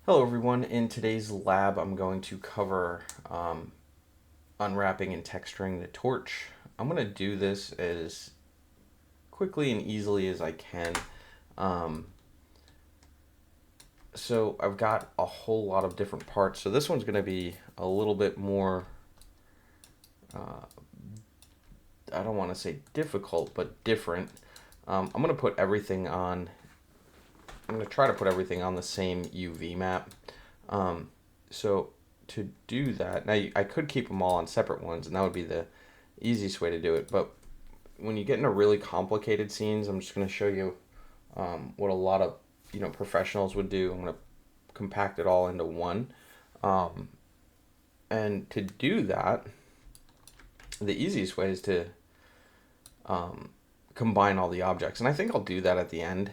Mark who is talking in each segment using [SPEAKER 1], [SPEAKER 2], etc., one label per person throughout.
[SPEAKER 1] Hello everyone, in today's lab I'm going to cover unwrapping and texturing the torch. I'm going to do this as quickly and easily as I can. Um, so I've got a whole lot of different parts. So this one's going to be a little bit more, uh, I don't want to say difficult, but different. I'm going to put everything on, I'm going to try to put everything on the same UV map. Um, so to do that, now I could keep them all on separate ones, and that would be the easiest way to do it. But when you get into really complicated scenes, I'm just going to show you what a lot of professionals would do. I'm going to compact it all into one, um, and to do that, the easiest way is to um, combine all the objects. And I think I'll do that at the end.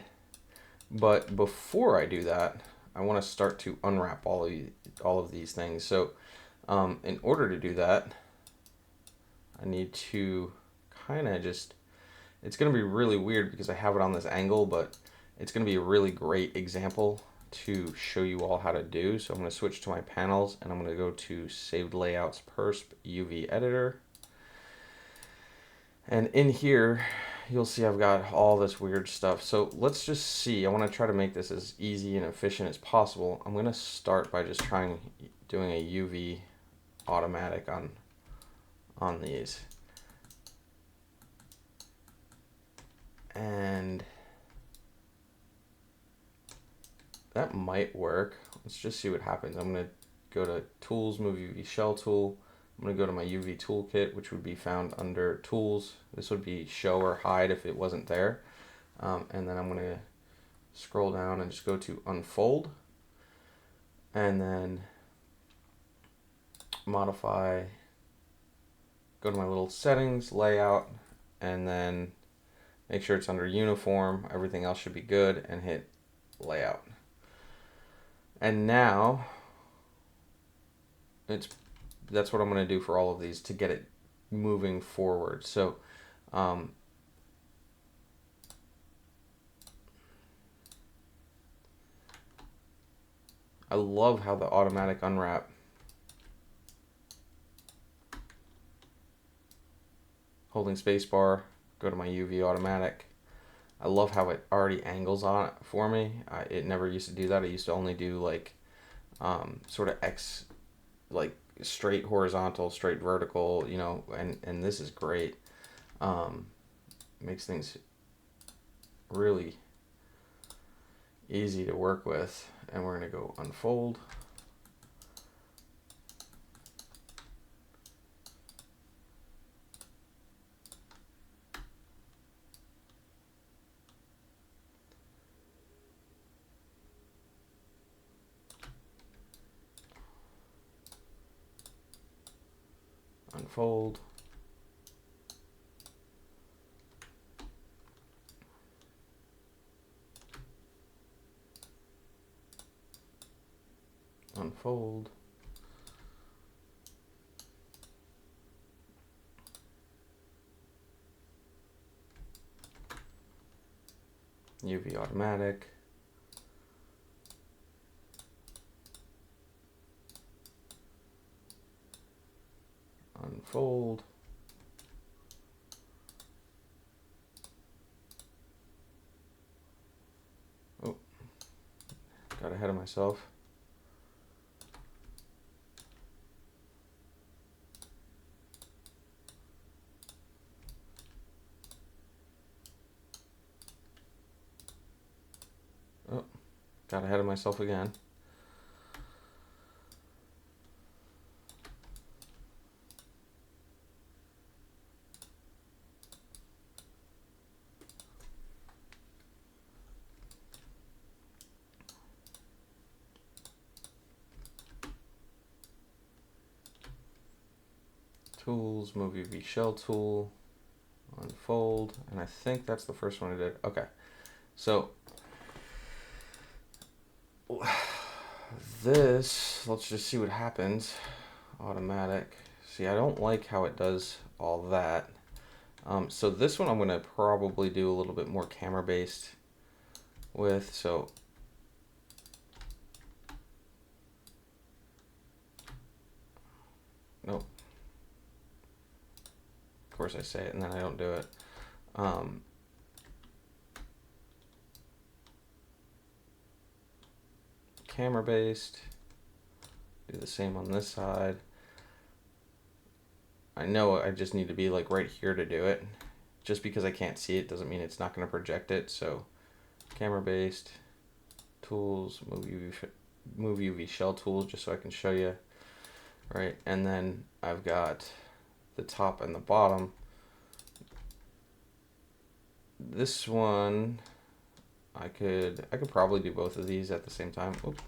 [SPEAKER 1] But before I do that, I want to start to unwrap all of these things. So in order to do that, I need to kind of just, it's going to be really weird because I have it on this angle, but it's going to be a really great example to show you all how to do. So I'm going to switch to my panels and I'm going to go to Saved Layouts Persp UV Editor. And in here, you'll see I've got all this weird stuff. So let's just see. I want to try to make this as easy and efficient as possible. I'm going to start by just doing a UV automatic on these. And that might work. Let's just see what happens. I'm going to go to Tools, Move UV Shell Tool. I'm going to go to my UV Toolkit, which would be found under Tools. This would be Show or Hide if it wasn't there. And then I'm going to scroll down and just go to Unfold. And then modify, go to my little settings, layout, and then make sure it's under uniform. Everything else should be good, and hit layout. And now that's what I'm going to do for all of these to get it moving forward. So I love how the automatic unwrap holding spacebar, go to my UV automatic. I love how it already angles on it for me. It never used to do that. I used to only do like sort of like straight horizontal, straight vertical, and this is great. Makes things really easy to work with. And we're going to go unfold. Unfold. Unfold. UV automatic. Unfold. Oh, got ahead of myself. Oh, got ahead of myself again. Tools, move UV shell tool, unfold, and I think that's the first one I did. Okay, so this, let's just see what happens. Automatic. See, I don't like how it does all that. So this one I'm going to probably do a little bit more camera based with. So course I say it and then I don't do it. Camera based. Do the same on this side. I know I just need to be like right here to do it. Just because I can't see it doesn't mean it's not going to project it. So camera based, tools, move UV shell tools just so I can show you. Right, and then I've got the top and the bottom. This one, I could probably do both of these at the same time. Oops.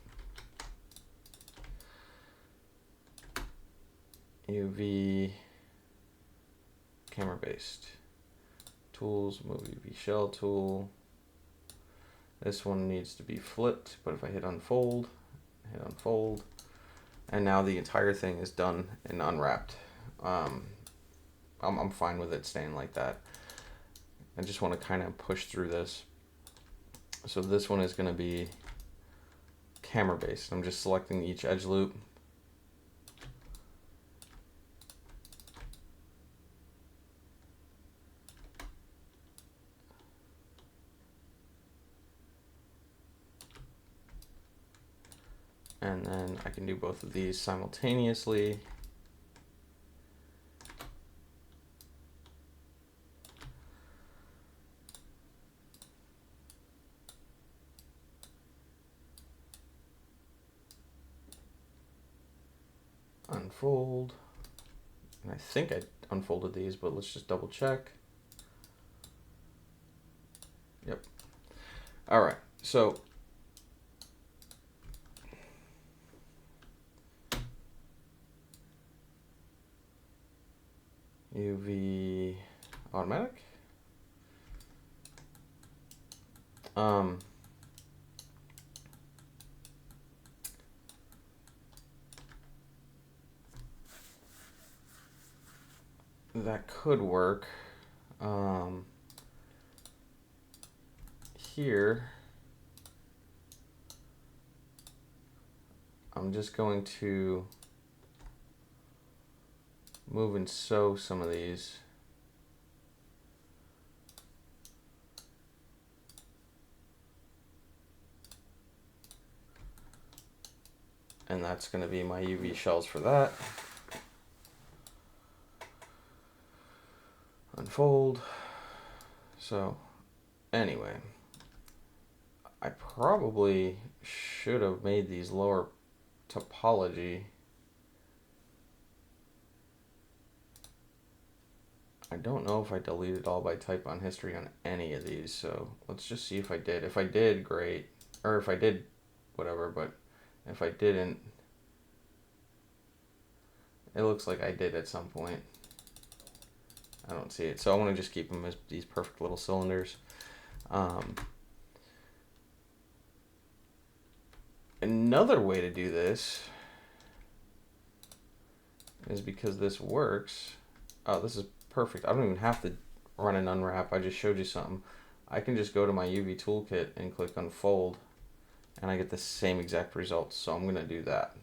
[SPEAKER 1] UV camera based tools, move UV shell tool. This one needs to be flipped, but if I hit unfold, and now the entire thing is done and unwrapped. I'm fine with it staying like that. I just want to kind of push through this. So this one is going to be camera based. I'm just selecting each edge loop. And then I can do both of these simultaneously. Unfold. And I think I unfolded these, but let's just double check. Yep. All right, so UV automatic. That could work. Here, I'm just going to move and sew some of these. And that's going to be my UV shells for that. Unfold. So anyway, I probably should have made these lower topology. I don't know if I deleted all by type on history on any of these, so let's just see if I did. If I did, great. Or if I did, whatever, but if I didn't, it looks like I did at some point. I don't see it, so I want to just keep them as these perfect little cylinders. Another way to do this is because this works. Oh, this is perfect. I don't even have to run an unwrap. I just showed you something. I can just go to my UV toolkit and click unfold, and I get the same exact results. So I'm going to do that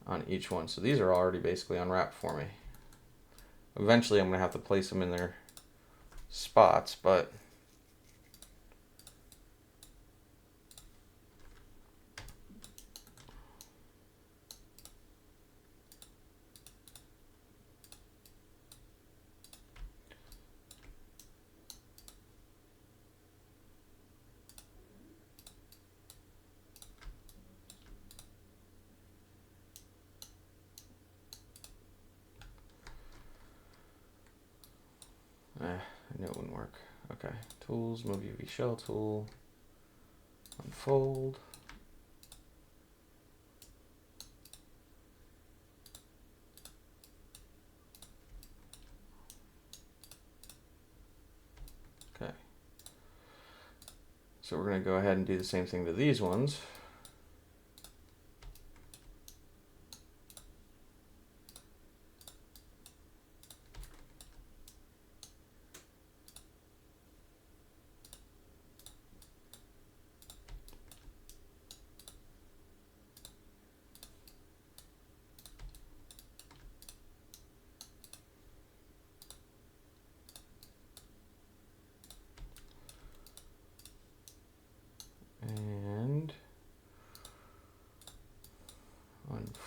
[SPEAKER 1] on each one. So these are already basically unwrapped for me. Eventually I'm going to have to place them in their spots, but I knew it wouldn't work. Okay, tools, move UV shell tool, unfold. Okay. So we're going to go ahead and do the same thing to these ones.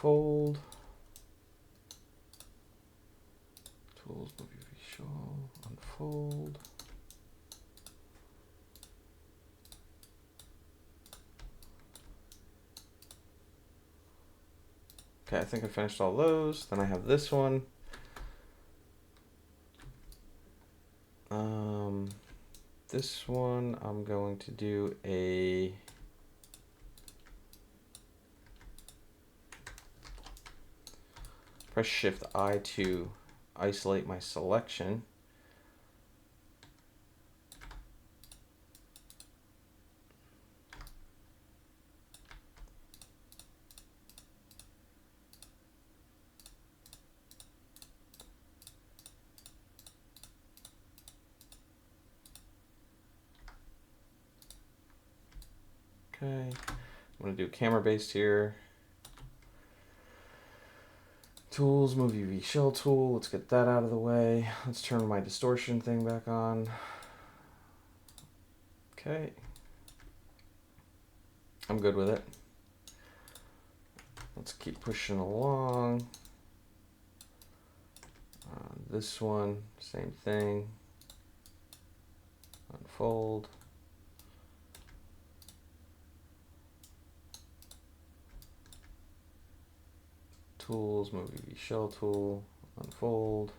[SPEAKER 1] unfold. Tools, movie, show, unfold. Okay, I think I finished all those. Then I have this one. This one I'm going to do a press Shift I to isolate my selection. Okay, I'm going to do camera based here. Tools, move UV shell tool. Let's get that out of the way. Let's turn my distortion thing back on. Okay. I'm good with it. Let's keep pushing along. This one, same thing. Unfold. Tools, move UV shell tool, unfold.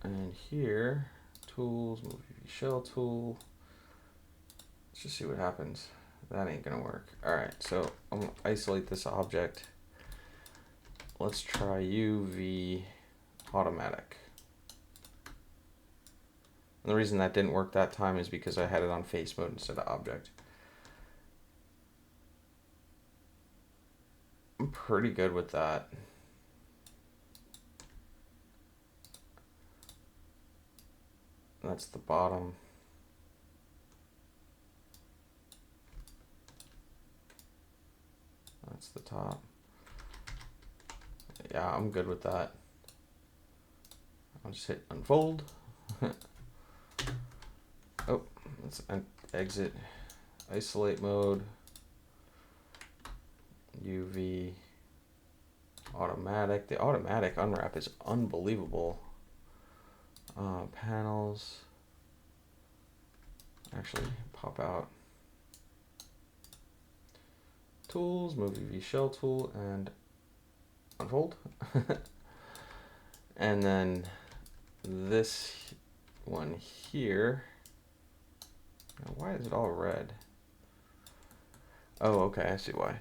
[SPEAKER 1] And here, tools, move UV shell tool. Let's just see what happens. That ain't gonna work. All right, so I'm gonna isolate this object. Let's try UV automatic. And the reason that didn't work that time is because I had it on face mode instead of object. I'm pretty good with that. That's the bottom. That's the top. Yeah, I'm good with that. I'll just hit unfold. Oh, let's exit isolate mode. UV automatic. The automatic unwrap is unbelievable. Panels. Actually, pop out. Tools, move UV shell tool, and unfold. And then this one here. Now, why is it all red? Oh, okay, I see why.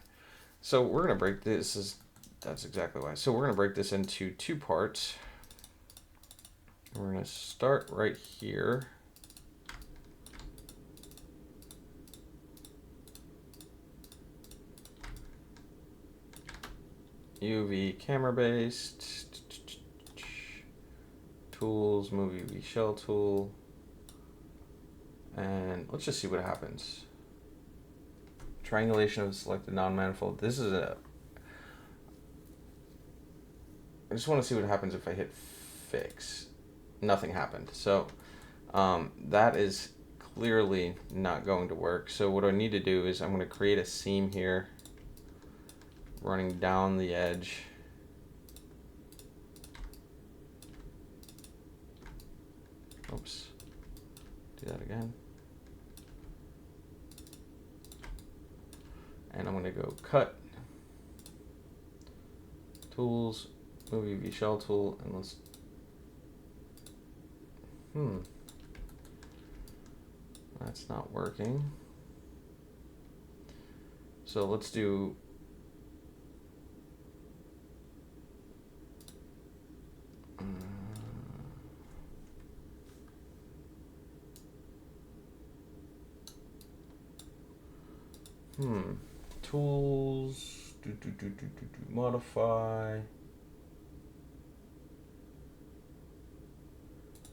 [SPEAKER 1] So we're gonna break this. That's exactly why. So we're gonna break this into two parts. We're gonna start right here. UV camera based. Tools, move UV shell tool. And let's just see what happens. Triangulation of selected non-manifold. This is I just want to see what happens if I hit fix. Nothing happened. So that is clearly not going to work. So what I need to do is I'm going to create a seam here running down the edge. Oops. Do that again. And I'm going to go cut, tools, move UV shell tool, and let's, that's not working. So let's do, tools, modify.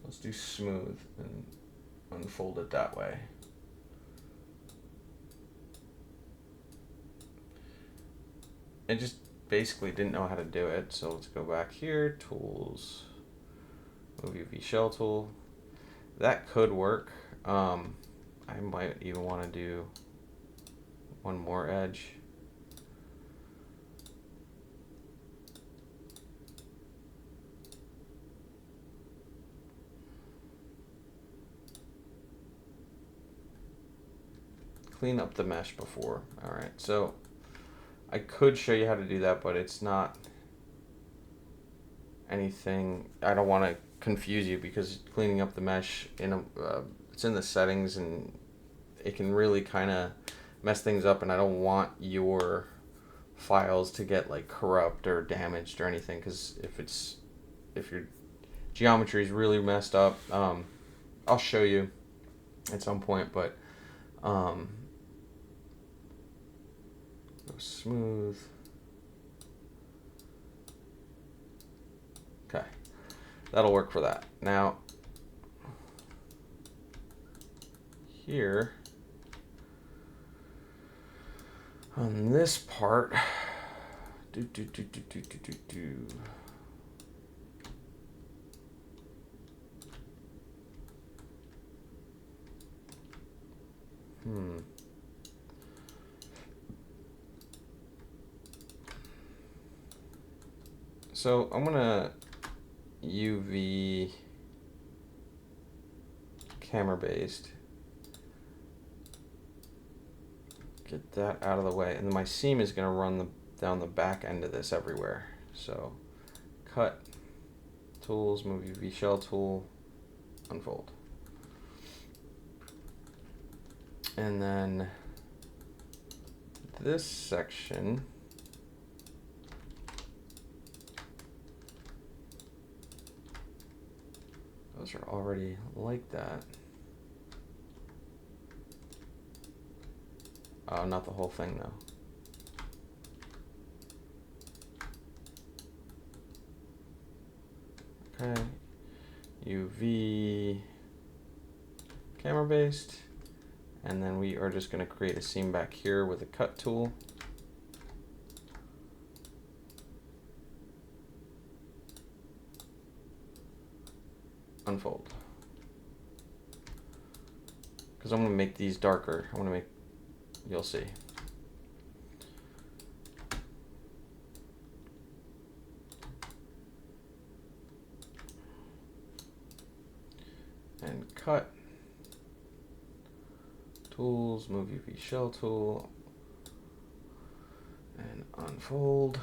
[SPEAKER 1] Let's do smooth and unfold it that way. I just basically didn't know how to do it, so let's go back here, tools, Move UV shell tool. That could work. I might even want to do one more edge. Clean up the mesh before. All right, so I could show you how to do that, but it's not anything. I don't want to confuse you because cleaning up the mesh it's in the settings and it can really kind of mess things up, and I don't want your files to get like corrupt or damaged or anything, because if your geometry is really messed up, I'll show you at some point, but go smooth. Okay, that'll work for that. Now here on this part, So I'm gonna UV camera based. Get that out of the way, and then my seam is gonna run down the back end of this everywhere. So cut, tools, move UV shell tool, unfold. And then this section, those are already like that. Oh, not the whole thing though. Okay, UV camera based, and then we are just going to create a seam back here with a cut tool. Unfold. Because I'm going to make these darker. I want to make, you'll see. And cut. Tools, move UV shell tool, and unfold.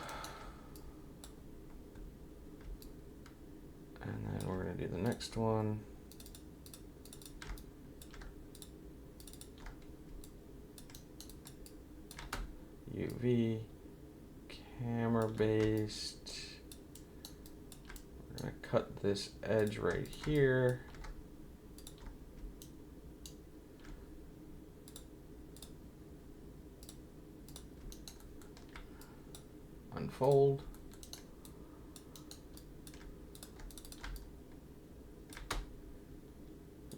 [SPEAKER 1] And then we're going to do the next one. UV, camera based. We're going to cut this edge right here. Unfold.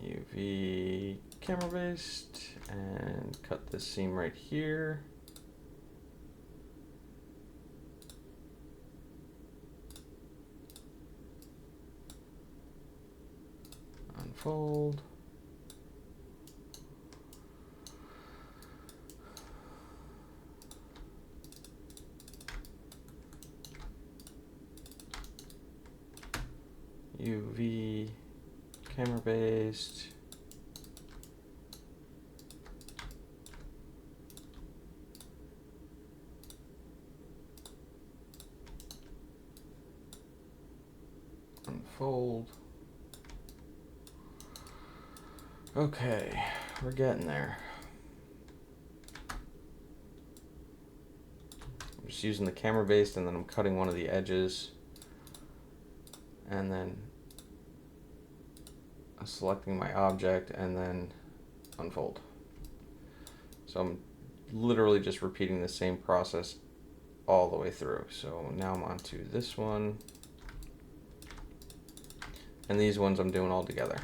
[SPEAKER 1] UV camera based, and cut this seam right here. Unfold. UV camera based. Unfold. Okay, we're getting there. I'm just using the camera based, and then I'm cutting one of the edges, and then selecting my object, and then unfold. So I'm literally just repeating the same process all the way through. So now I'm on to this one, and these ones I'm doing all together.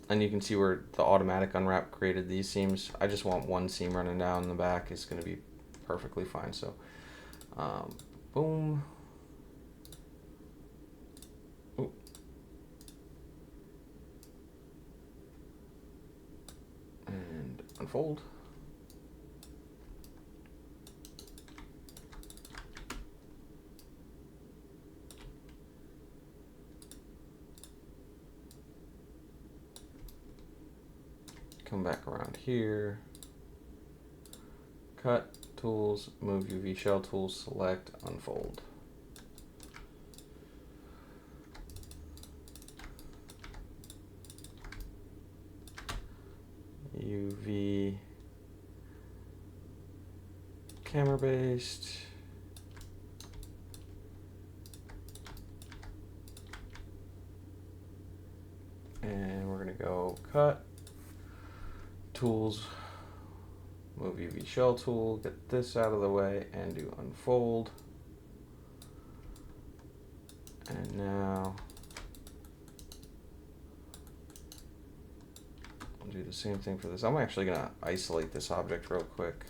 [SPEAKER 1] And you can see where the automatic unwrap created these seams. I just want one seam running down the back. It's going to be perfectly fine. So, boom. Ooh. And unfold. Come back around here. Cut, tools, move UV shell tools, select, unfold. UV camera based. And we're going to go cut, tools, move UV shell tool, get this out of the way, and do unfold. And now I'll do the same thing for this. I'm actually going to isolate this object real quick.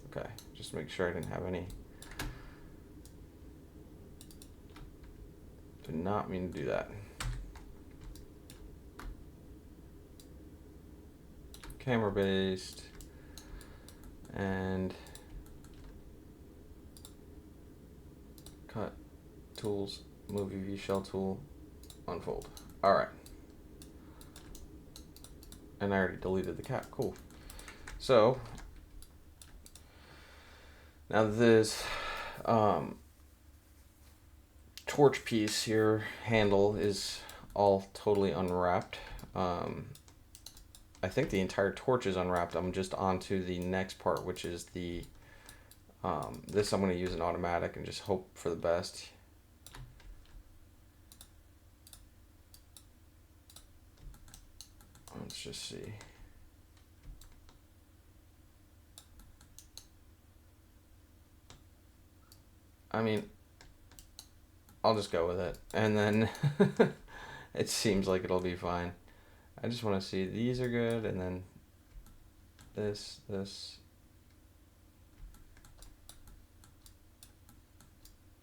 [SPEAKER 1] Okay, just make sure I didn't have any. Did not mean to do that. Camera based, and cut, tools, move UV shell tool, unfold. All right. And I already deleted the cap, cool. So now this torch piece here, handle, is all totally unwrapped. I think the entire torch is unwrapped. I'm just onto the next part, which is the this I'm going to use an automatic and just hope for the best. Let's just see. I mean, I'll just go with it, and then it seems like it'll be fine. I just want to see these are good, and then this.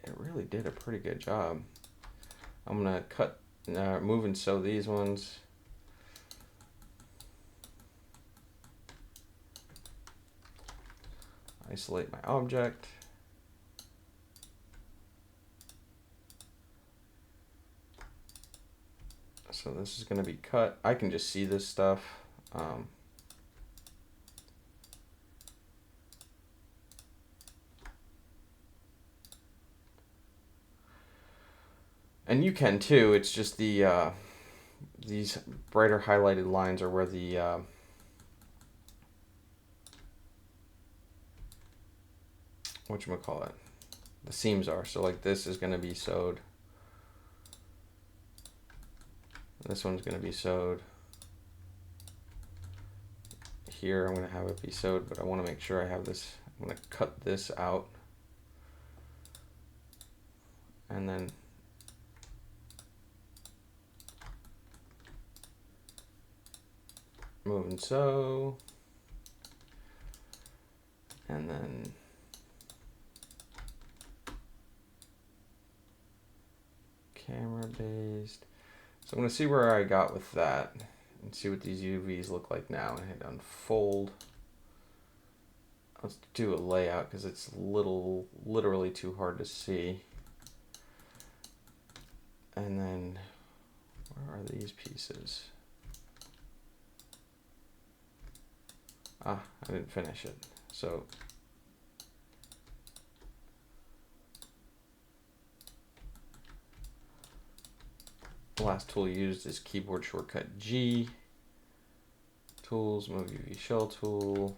[SPEAKER 1] It really did a pretty good job. I'm gonna cut, move and sew these ones. Isolate my object. So this is going to be cut. I can just see this stuff. And you can too. It's just the these brighter highlighted lines are where the whatchamacallit, the seams are. So like this is going to be sewed. This one's going to be sewed. Here I'm going to have it be sewed, but I want to make sure I have this. I'm going to cut this out. And then move and sew. And then camera based. So I'm going to see where I got with that and see what these UVs look like now, and hit unfold. Let's do a layout because it's literally too hard to see. And then where are these pieces? I didn't finish it. So the last tool used is keyboard shortcut G. Tools, move UV shell tool,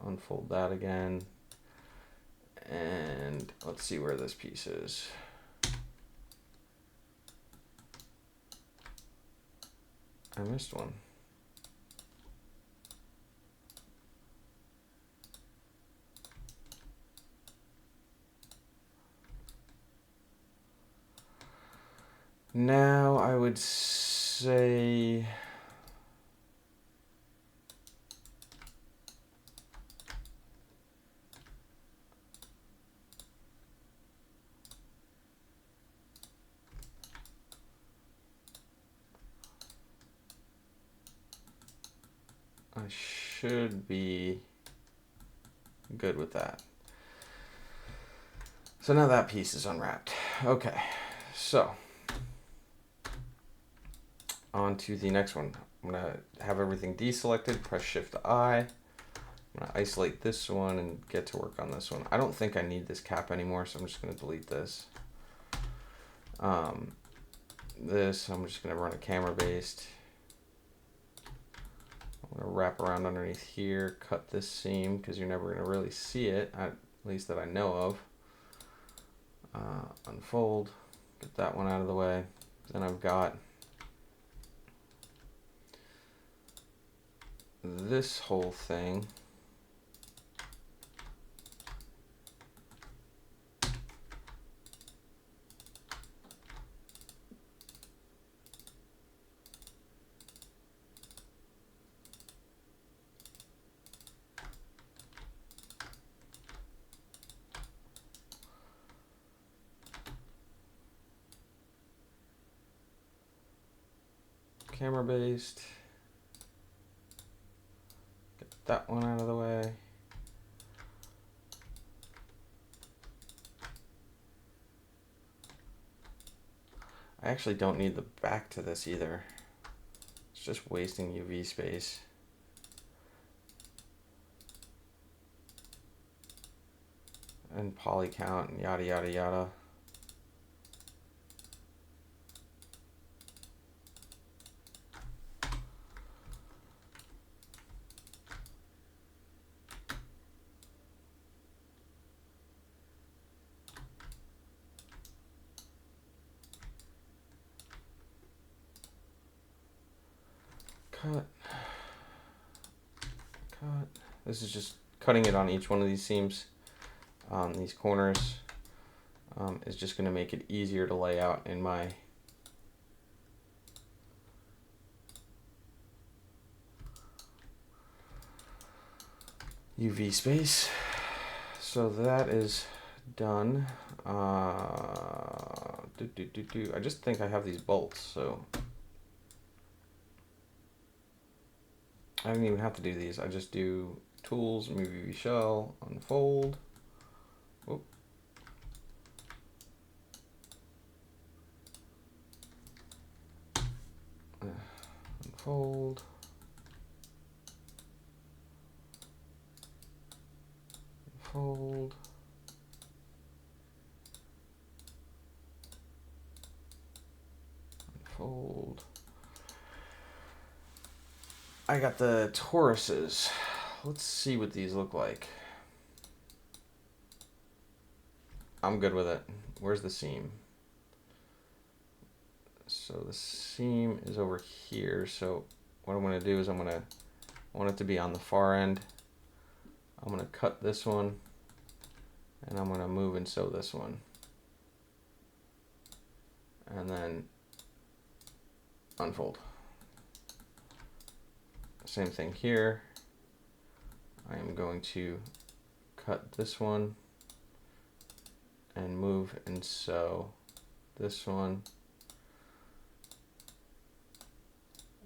[SPEAKER 1] unfold that again, and let's see where this piece is. I missed one. Now I would say I should be good with that. So now that piece is unwrapped. Okay, so on to the next one. I'm gonna have everything deselected, press Shift I. I'm gonna isolate this one and get to work on this one. I don't think I need this cap anymore, so I'm just gonna delete this. This, I'm just gonna run a camera based. I'm gonna wrap around underneath here, cut this seam, because you're never gonna really see it, at least that I know of. Unfold, get that one out of the way. Then I've got this whole thing. Camera based. Get that one out of the way. I actually don't need the back to this either. It's just wasting UV space. And poly count and yada yada yada. Cut. This is just cutting it on each one of these seams. These corners is just going to make it easier to lay out in my UV space. So that is done. I just think I have these bolts, so I don't even have to do these. I just do tools, move UV shell, unfold. Oop. Unfold. Unfold. Unfold. I got the toruses. Let's see what these look like. I'm good with it. Where's the seam? So the seam is over here. So what I'm going to do is I want it to be on the far end. I'm going to cut this one and I'm going to move and sew this one. And then unfold. Same thing here. I am going to cut this one and move and sew this one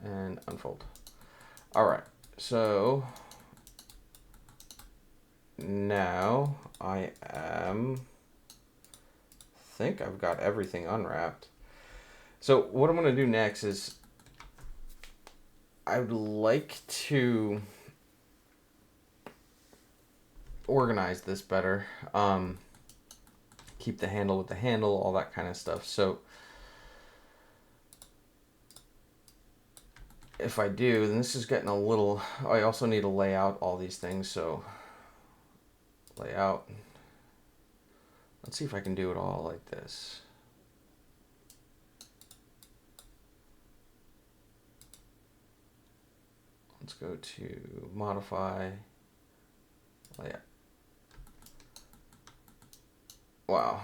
[SPEAKER 1] and unfold. All right, so now I think I've got everything unwrapped. So what I'm gonna do next is I would like to organize this better. Keep the handle with the handle, all that kind of stuff. So if I do, then this is getting a little, I also need to lay out all these things. So layout, let's see if I can do it all like this. Let's go to modify, layout. Wow,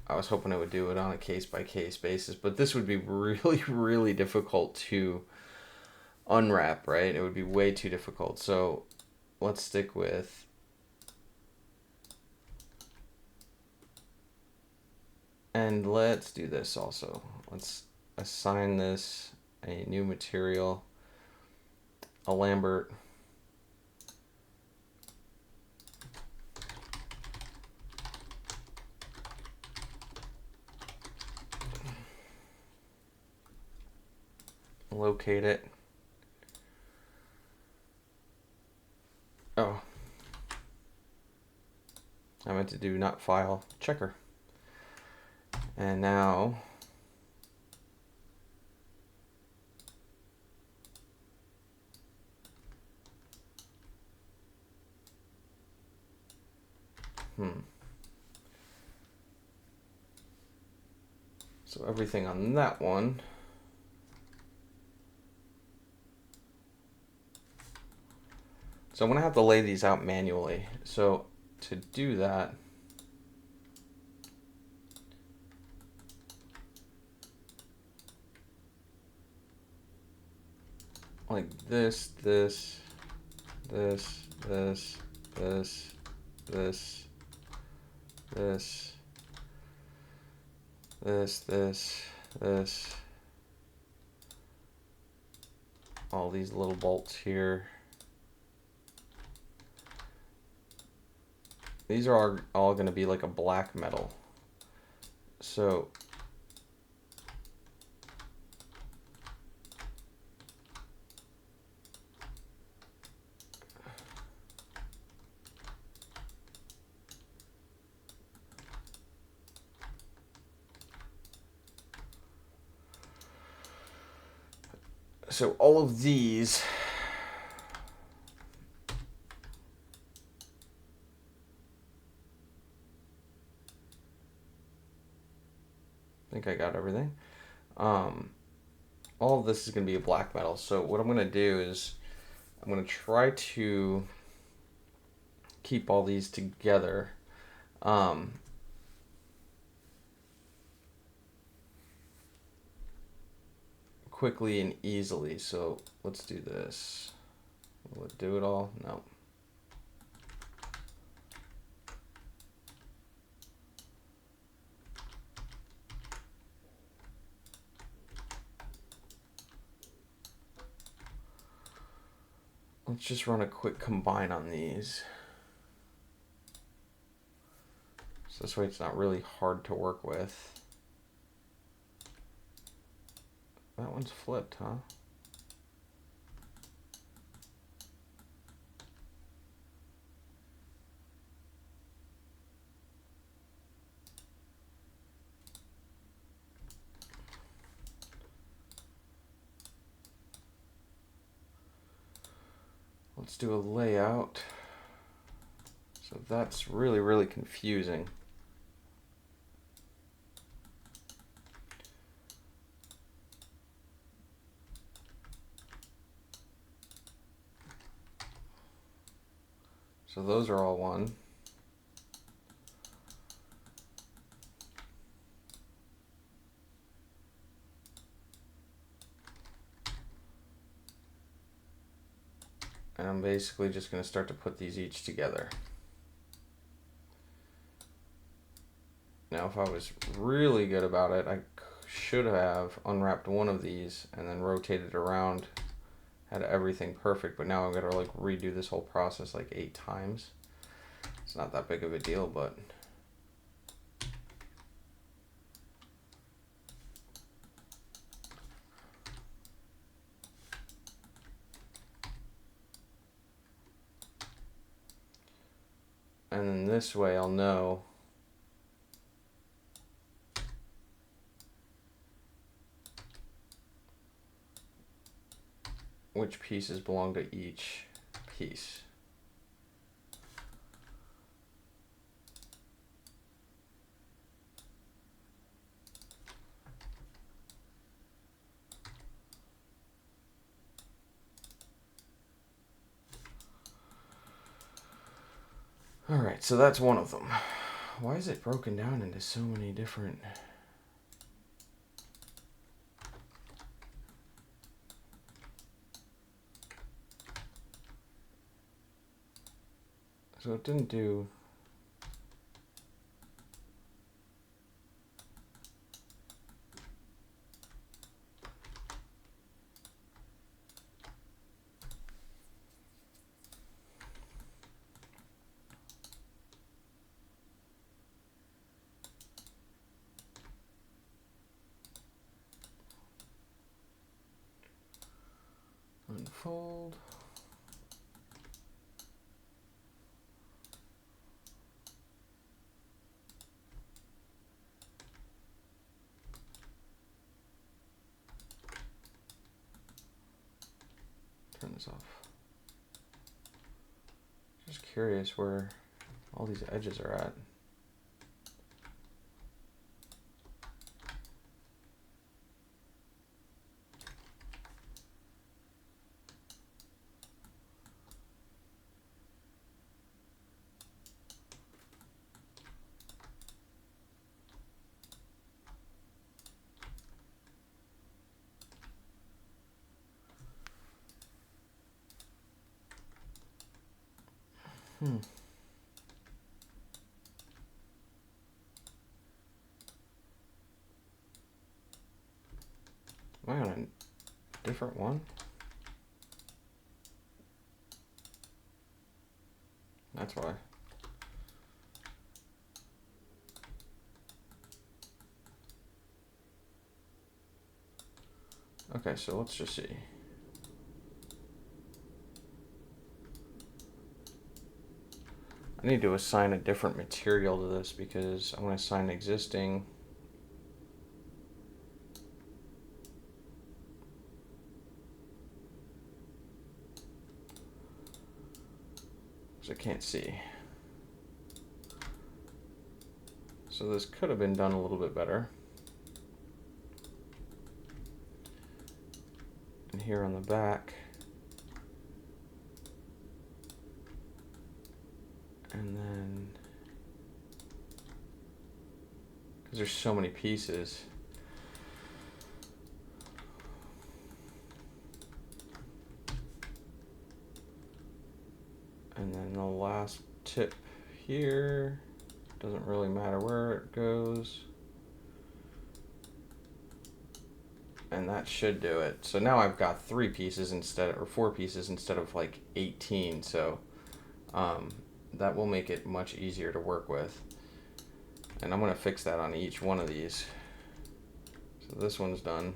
[SPEAKER 1] I was hoping it would do it on a case-by-case basis, but this would be really, really difficult to unwrap, right? It would be way too difficult. So let's stick with and let's do this also. Let's assign this a new material, a Lambert. Locate it. Oh, I meant to do not file checker. And now so everything on that one. So I'm going to have to lay these out manually. So to do that, like this, this, this, this, this, this, this, this, all these little bolts here. These are all going to be like a black metal. So all of these I think I got everything. All of this is going to be a black metal. So what I'm going to do is I'm going to try to keep all these together. Quickly and easily. So let's do this. Will it do it all? No. Let's just run a quick combine on these. So this way it's not really hard to work with. That one's flipped, huh? Let's do a layout. So that's really, really confusing. So those are all one. And I'm basically just going to start to put these each together. Now, if I was really good about it, I should have unwrapped one of these and then rotated around, had everything perfect, but now I'm going to like redo this whole process like 8 times. It's not that big of a deal, but and then this way I'll know which pieces belong to each piece. All right, so that's one of them. Why is it broken down into so many different... So it didn't do... Unfold. Turn this off. Just curious where all these edges are at. Am I on a different one? That's why. Okay, so let's just see. I need to assign a different material to this because I want to assign existing. Because I can't see. So this could have been done a little bit better. And here on the back. And then, because there's so many pieces. And then the last tip here, doesn't really matter where it goes. And that should do it. So now I've got 3 pieces instead, or 4 pieces instead of like 18. So that will make it much easier to work with. And I'm going to fix that on each one of these. So this one's done.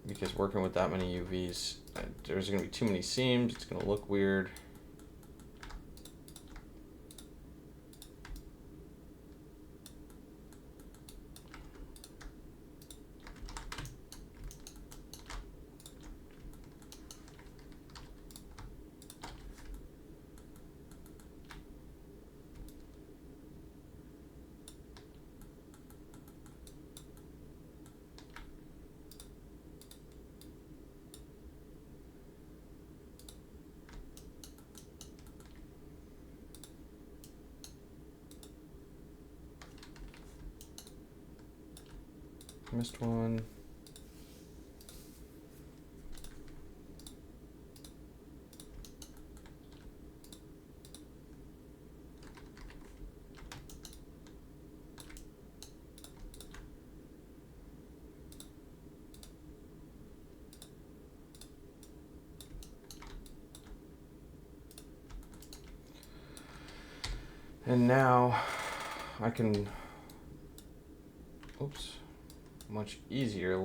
[SPEAKER 1] Because working with that many UVs, there's going to be too many seams. It's going to look weird. Missed one. And now I can, oops, much easier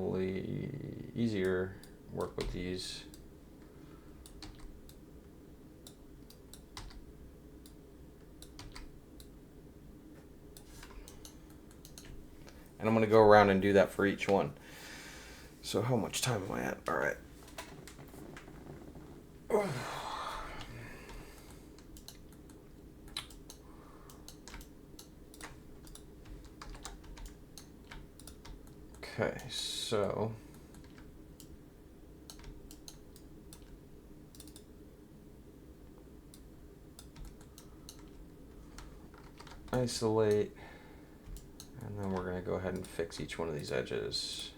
[SPEAKER 1] work with these. And I'm going to go around and do that for each one. So how much time am I at? All right. Okay, so isolate, and then we're going to go ahead and fix each one of these edges.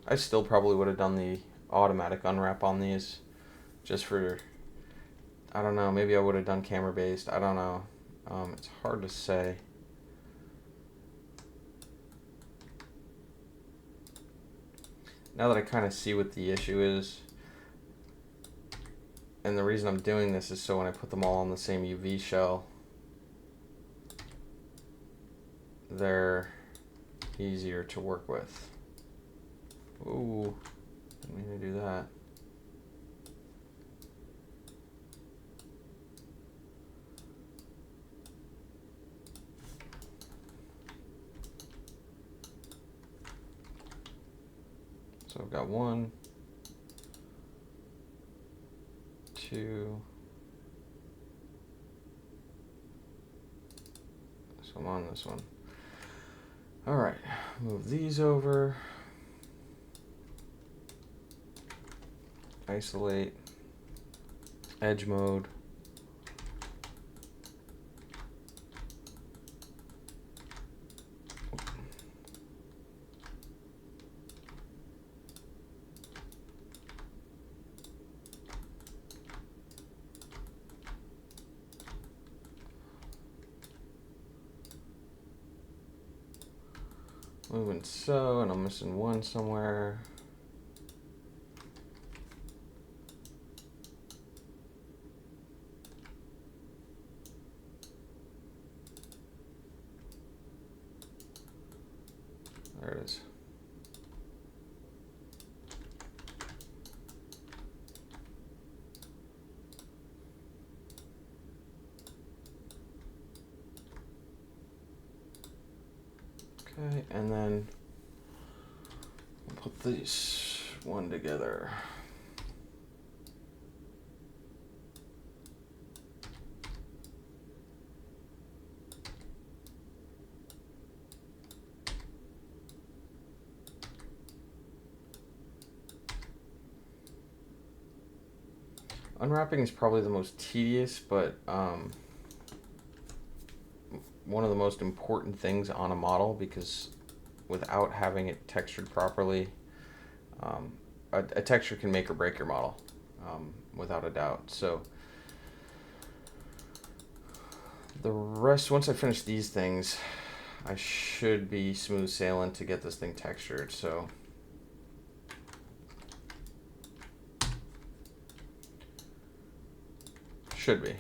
[SPEAKER 1] I still probably would have done the automatic unwrap on these, just for, I don't know, maybe I would have done camera based, I don't know. It's hard to say. Now that I kind of see what the issue is, and the reason I'm doing this is so when I put them all on the same UV shell, they're easier to work with. Ooh, didn't mean to do that. So I've got 1, 2. So I'm on this one. All right, move these over. Isolate. Edge mode. Moving so, and I'm missing 1 somewhere. There it is. Okay, and then we'll put these one together. Unwrapping is probably the most tedious, but one of the most important things on a model, because without having it textured properly, a texture can make or break your model, without a doubt. So the rest, once I finish these things, I should be smooth sailing to get this thing textured. So should be.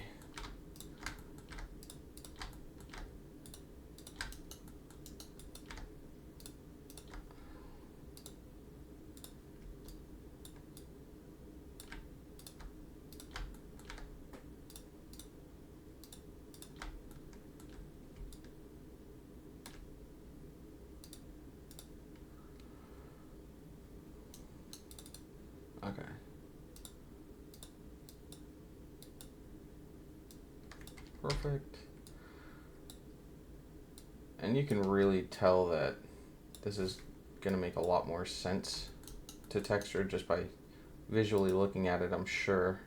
[SPEAKER 1] Okay. Perfect. And you can really tell that this is going to make a lot more sense to texture just by visually looking at it, I'm sure.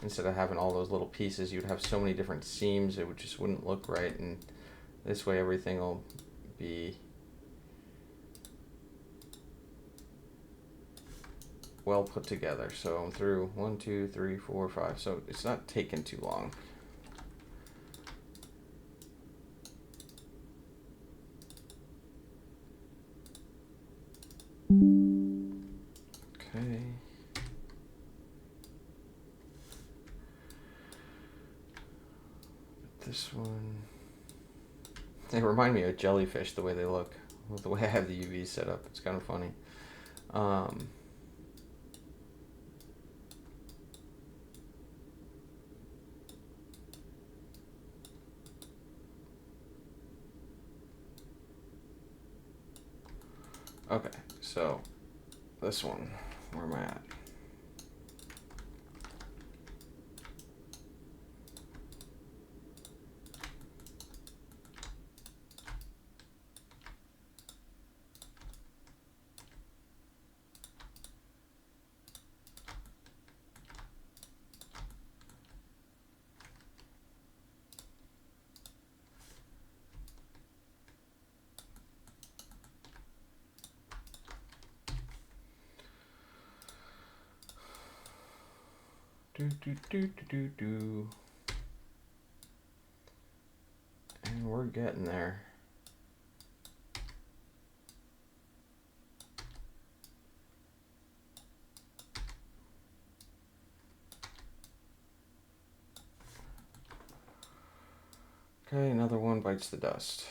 [SPEAKER 1] Instead of having all those little pieces, you'd have so many different seams, it just wouldn't look right. And this way everything will be well put together. So I'm through 1, 2, 3, 4, 5. So it's not taking too long. Okay. This one. They remind me of jellyfish the way they look, with the way I have the UV set up. It's kind of funny. Okay, so this one, where am I at? And we're getting there. Okay, another one bites the dust.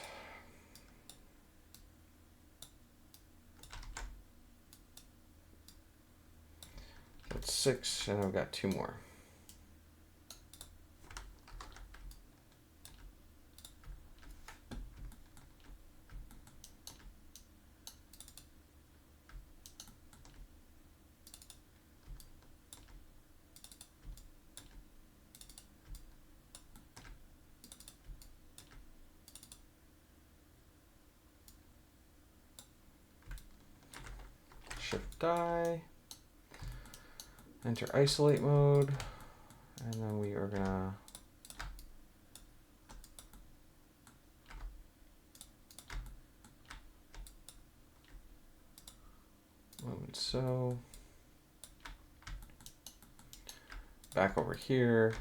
[SPEAKER 1] That's 6, and I've got 2 more. Shift die, enter isolate mode, and then we are gonna move it so. Back over here.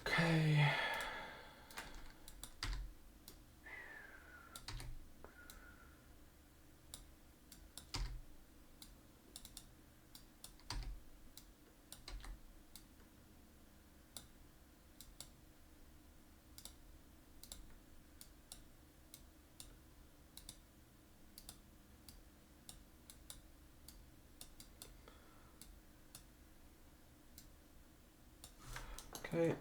[SPEAKER 1] Okay. Okay.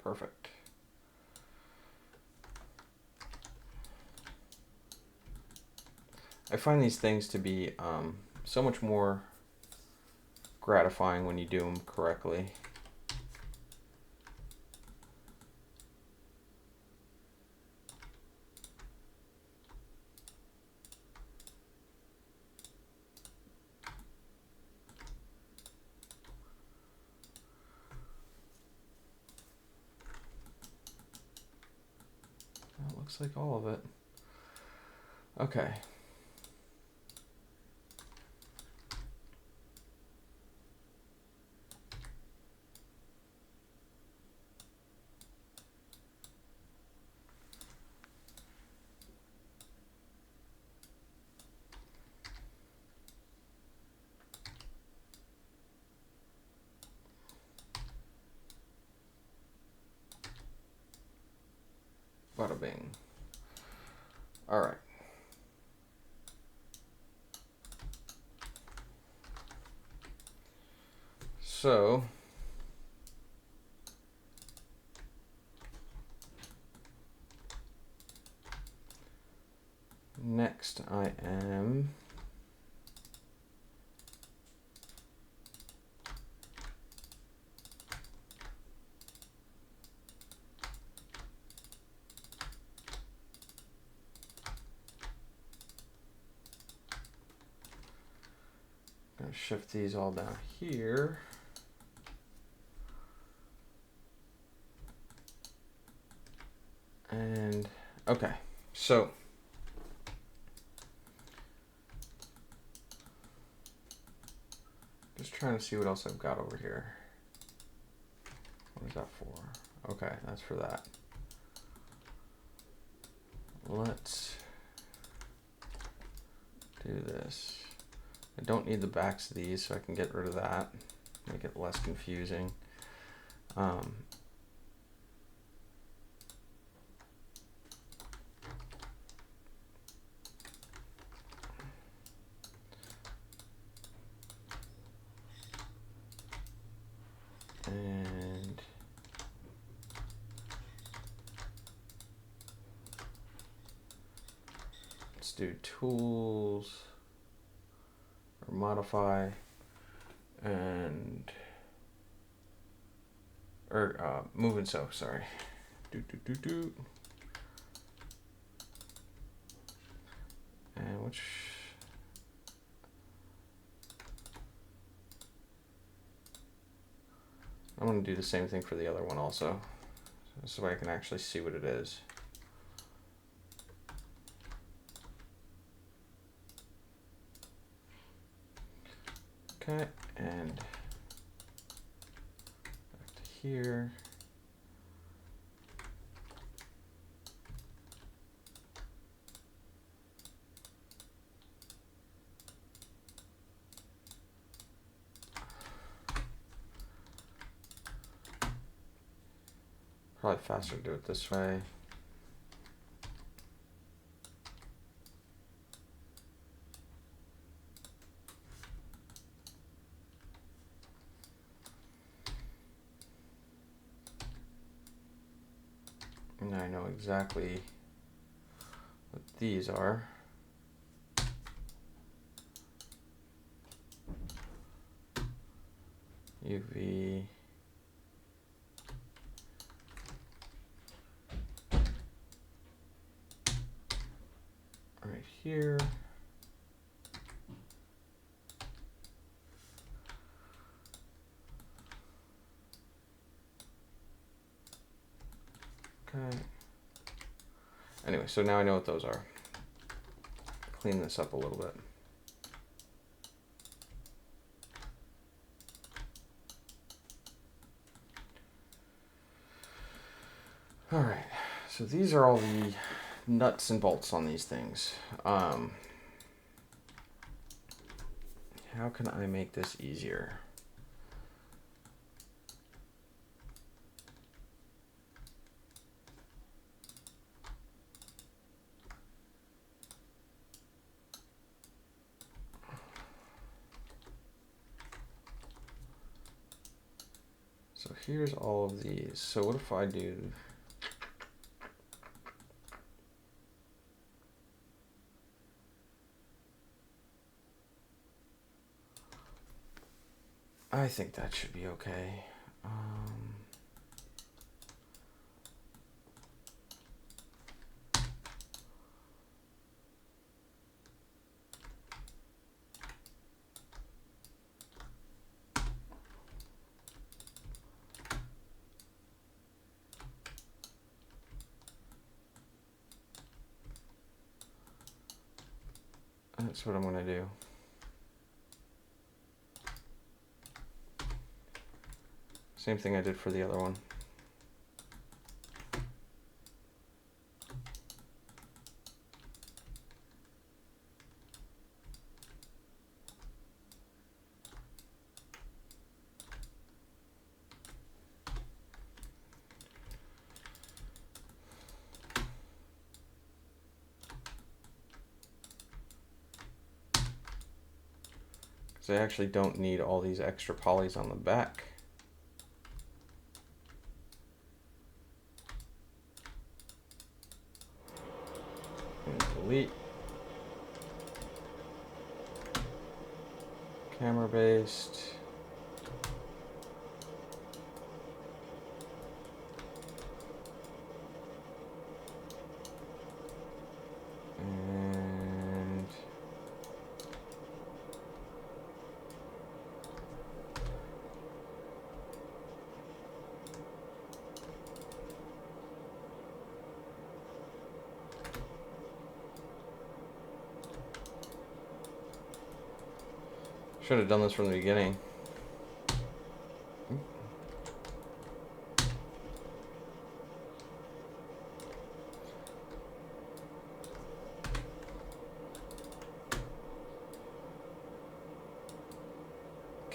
[SPEAKER 1] Perfect. I find these things to be so much more gratifying when you do them correctly. That looks like all of it. Okay. Bada bing. All right. So next I am gonna shift these all down here. And okay, so just trying to see what else I've got over here. What is that for? Okay, that's for that. Let's do this. I don't need the backs of these, so I can get rid of that. Make it less confusing. And let's do tools or modify and move and sew, sorry. And which I'm going to do the same thing for the other one also, so I can actually see what it is. Okay, and back to here. Probably faster to do it this way. And I know exactly what these are. UV. Right here. Okay. Anyway, so now I know what those are. Clean this up a little bit. All right, so these are all the nuts and bolts on these things. How can I make this easier? So here's all of these. So what if I do I think that should be okay. That's what I'm going to do. Same thing I did for the other one. Because I actually don't need all these extra polys on the back. Delete. Camera based. And should have done this from the beginning.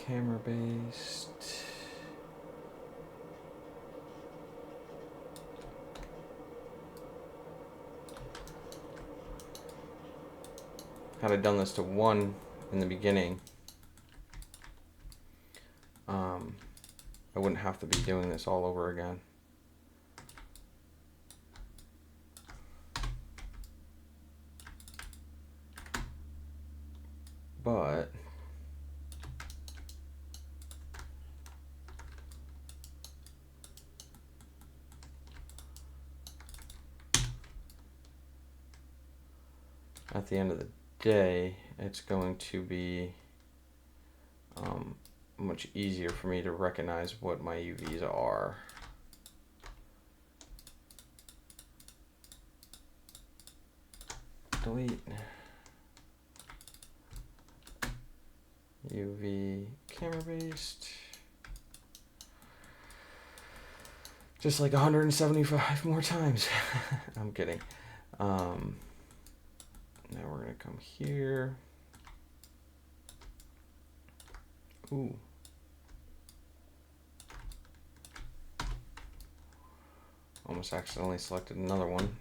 [SPEAKER 1] camera based. Had I done this to 1 in the beginning, I wouldn't have to be doing this all over again. But at the end of the day, it's going to be much easier for me to recognize what my UVs are. Delete UV camera based. Just like 175 more times. I'm kidding. Now we're gonna come here. Ooh. Almost accidentally selected another one.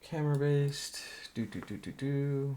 [SPEAKER 1] Camera based. Do.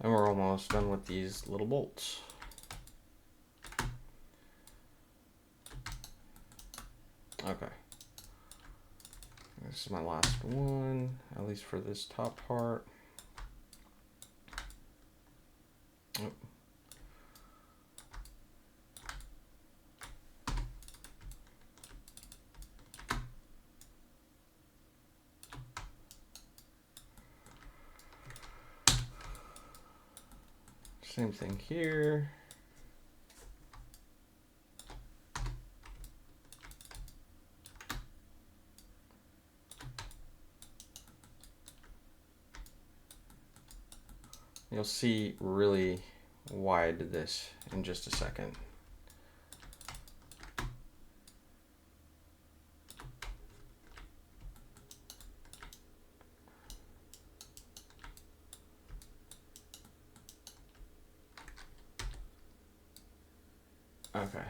[SPEAKER 1] And we're almost done with these little bolts. Okay. This is my last one, at least for this top part. Oh. Same thing here. You'll see really why I did this in just a second. Okay,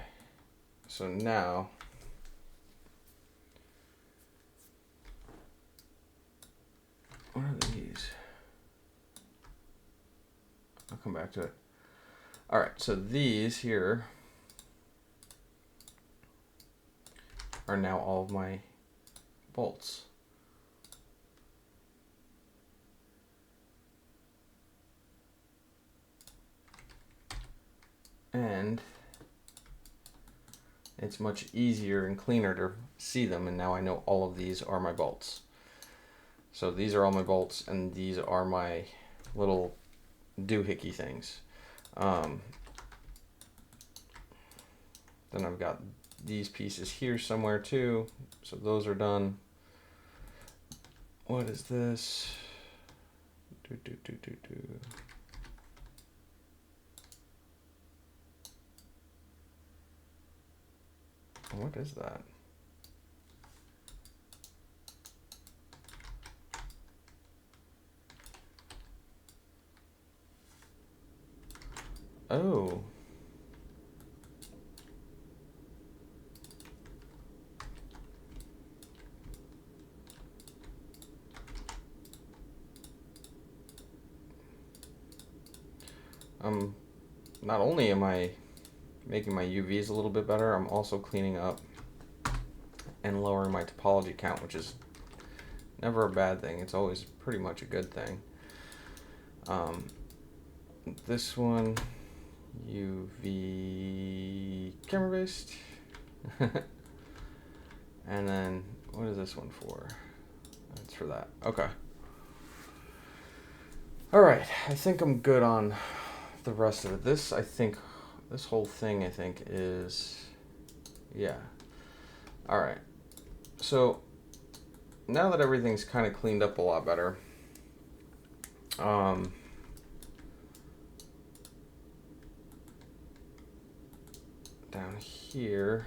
[SPEAKER 1] so now what are these? I'll come back to it. All right, so these here are now all of my bolts. And it's much easier and cleaner to see them, and now I know all of these are my bolts. So these are all my bolts, and these are my little doohickey things. Then I've got these pieces here somewhere too. So those are done. What is this? What is that? Oh. Not only am I making my UVs a little bit better, I'm also cleaning up and lowering my topology count, which is never a bad thing. It's always pretty much a good thing. This one, UV camera based. And then what is this one for? It's for that. Okay. All right. I think I'm good on the rest of it. This whole thing is, yeah. All right. So now that everything's kind of cleaned up a lot better, down here,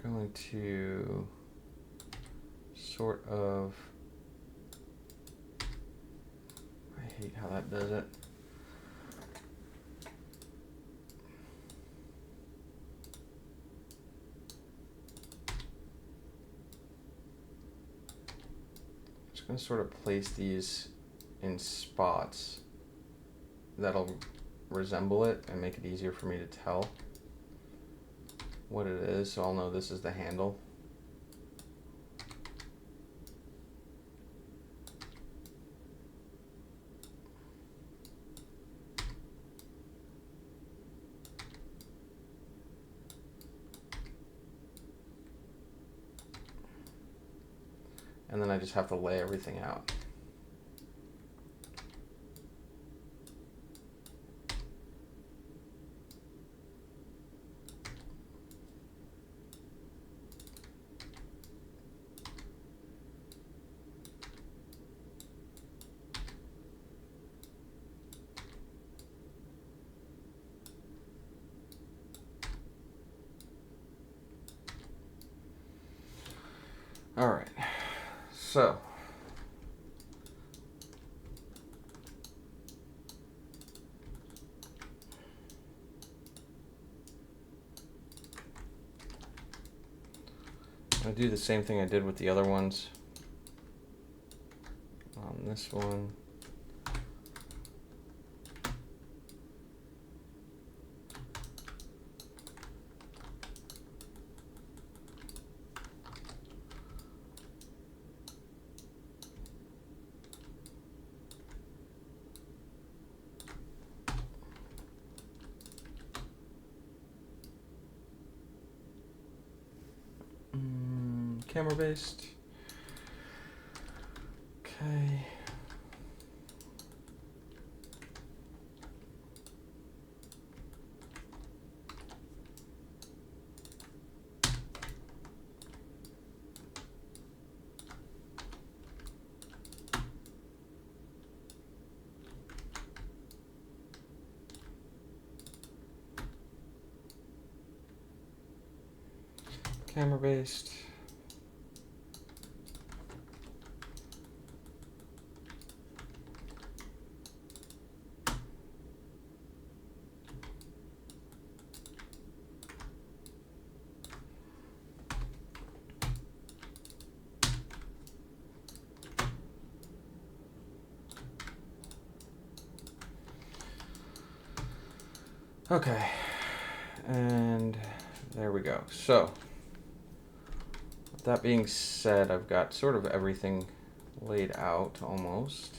[SPEAKER 1] going to sort of, I hate how that does it. Just going to sort of place these in spots that'll resemble it and make it easier for me to tell what it is, so I'll know this is the handle. And then I just have to lay everything out. All right, so I'm gonna do the same thing I did with the other ones. On this one. Camera based. Okay. Camera based. Okay, and there we go. So, with that being said, I've got sort of everything laid out almost.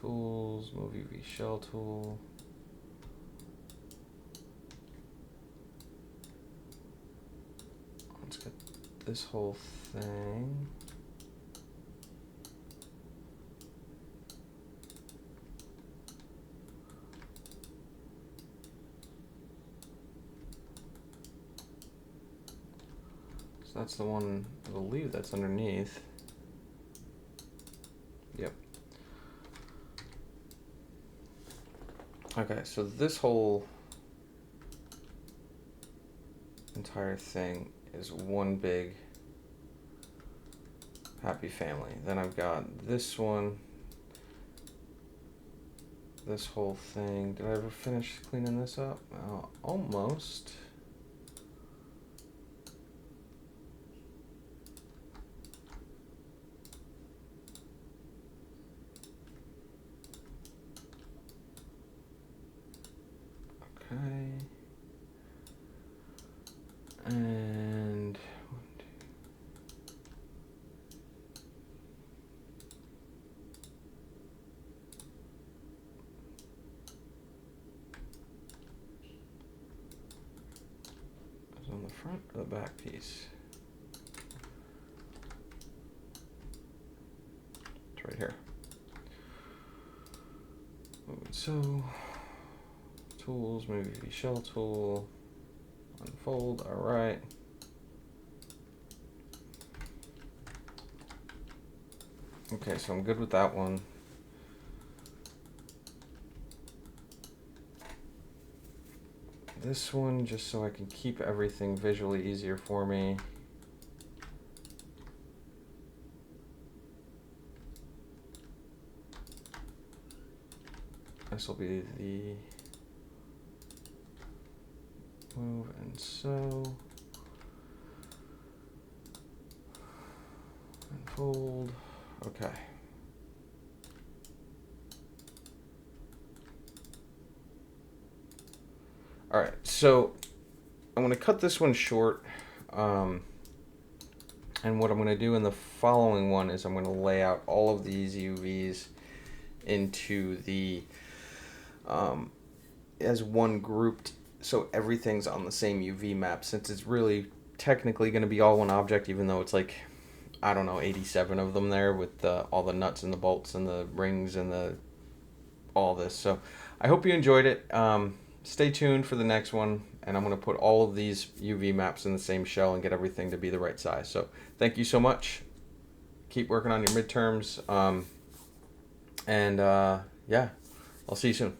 [SPEAKER 1] Tools, move UV shell tool. let's get this whole thing. So that's the one, I believe that's underneath. Yep. Okay, so this whole entire thing is one big happy family. Then I've got this one, this whole thing. Did I ever finish cleaning this up? Almost. Okay. And is on the front or the back piece? It's right here. So, tools, maybe shell tool, unfold, all right. Okay, so I'm good with that one. This one, just so I can keep everything visually easier for me. This will be the move and sew. And fold. Okay. All right, so I'm going to cut this one short. And what I'm going to do in the following one is I'm going to lay out all of these UVs into the as one grouped, so everything's on the same UV map, since it's really technically going to be all one object, even though it's like, I don't know, 87 of them there with all the nuts and the bolts and the rings and all this. So I hope you enjoyed it. Stay tuned for the next one, and I'm going to put all of these UV maps in the same shell and get everything to be the right size. So thank you so much. Keep working on your midterms. Yeah, I'll see you soon.